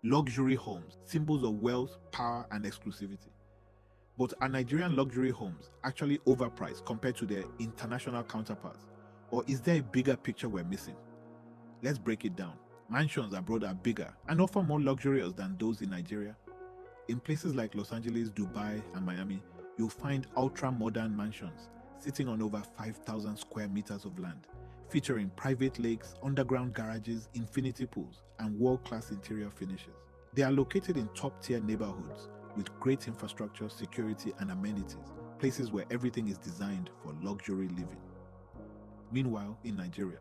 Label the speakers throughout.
Speaker 1: Luxury homes, symbols of wealth, power, and exclusivity. But are Nigerian luxury homes actually overpriced compared to their international counterparts? Or is there a bigger picture we're missing? Let's break it down. Mansions abroad are bigger and offer more luxurious than those in Nigeria. In places like Los Angeles, Dubai, and Miami, you'll find ultra-modern mansions sitting on over 5,000 square meters of land, featuring private lakes, underground garages, infinity pools, and world-class interior finishes. They are located in top-tier neighborhoods with great infrastructure, security, and amenities, places where everything is designed for luxury living. Meanwhile, in Nigeria,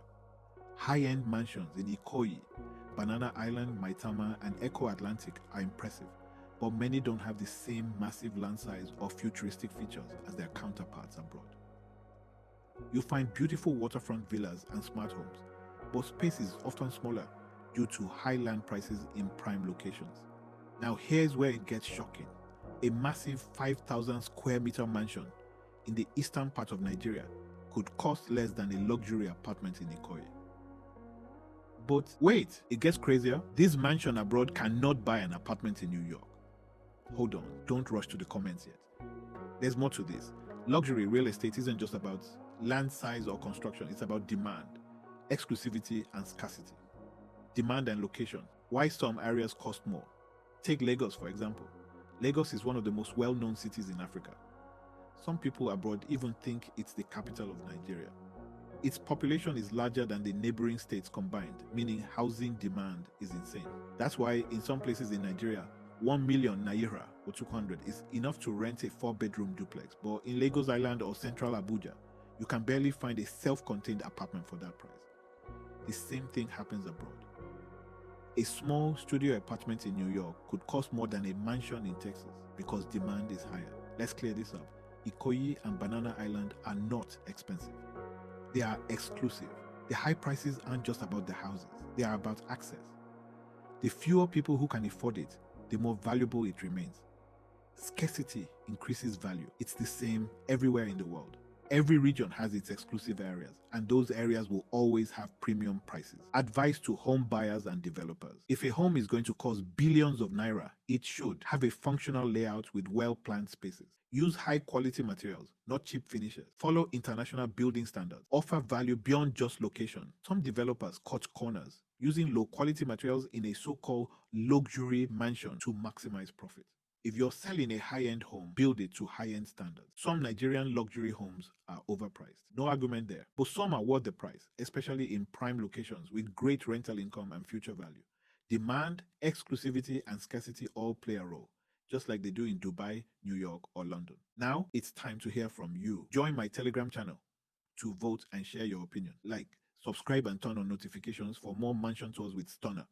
Speaker 1: high-end mansions in Ikoyi, Banana Island, Maitama, and Echo Atlantic are impressive, but many don't have the same massive land size or futuristic features as their counterparts abroad. You'll find beautiful waterfront villas and smart homes, but space is often smaller due to high land prices in prime locations. Now here's where it gets shocking. A massive 5,000 square meter mansion in the eastern part of Nigeria could cost less than a luxury apartment in Ikoyi. But wait, it gets crazier. This mansion abroad cannot buy an apartment in New York. Hold on, don't rush to the comments yet. There's more to this. Luxury real estate isn't just about land size or construction, it's about demand, exclusivity, and scarcity. Demand and location. Why some areas cost more. Take Lagos, for example. Lagos is one of the most well-known cities in Africa. Some people abroad even think it's the capital of Nigeria. Its population is larger than the neighboring states combined, meaning housing demand is insane. That's why in some places in Nigeria, 1 million naira or 200 is enough to rent a 4-bedroom duplex. But in Lagos Island or central Abuja, you can barely find a self-contained apartment for that price. The same thing happens abroad. A small studio apartment in New York could cost more than a mansion in Texas because demand is higher. Let's clear this up. Ikoyi and Banana Island are not expensive. They are exclusive. The high prices aren't just about the houses, they are about access. The fewer people who can afford it, the more valuable it remains. Scarcity increases value. It's the same everywhere in the world. Every region has its exclusive areas, and those areas will always have premium prices. Advice to home buyers and developers. If a home is going to cost billions of naira, it should have a functional layout with well-planned spaces. Use high-quality materials, not cheap finishes. Follow international building standards. Offer value beyond just location. Some developers cut corners, using low-quality materials in a so-called luxury mansion to maximize profit. If you're selling a high-end home, build it to high-end standards. Some Nigerian luxury homes are overpriced. No argument there. But some are worth the price, especially in prime locations with great rental income and future value. Demand, exclusivity, and scarcity all play a role, just like they do in Dubai, New York, or London. Now, it's time to hear from you. Join my Telegram channel to vote and share your opinion. Like, subscribe, and turn on notifications for more mansion tours with Stunner.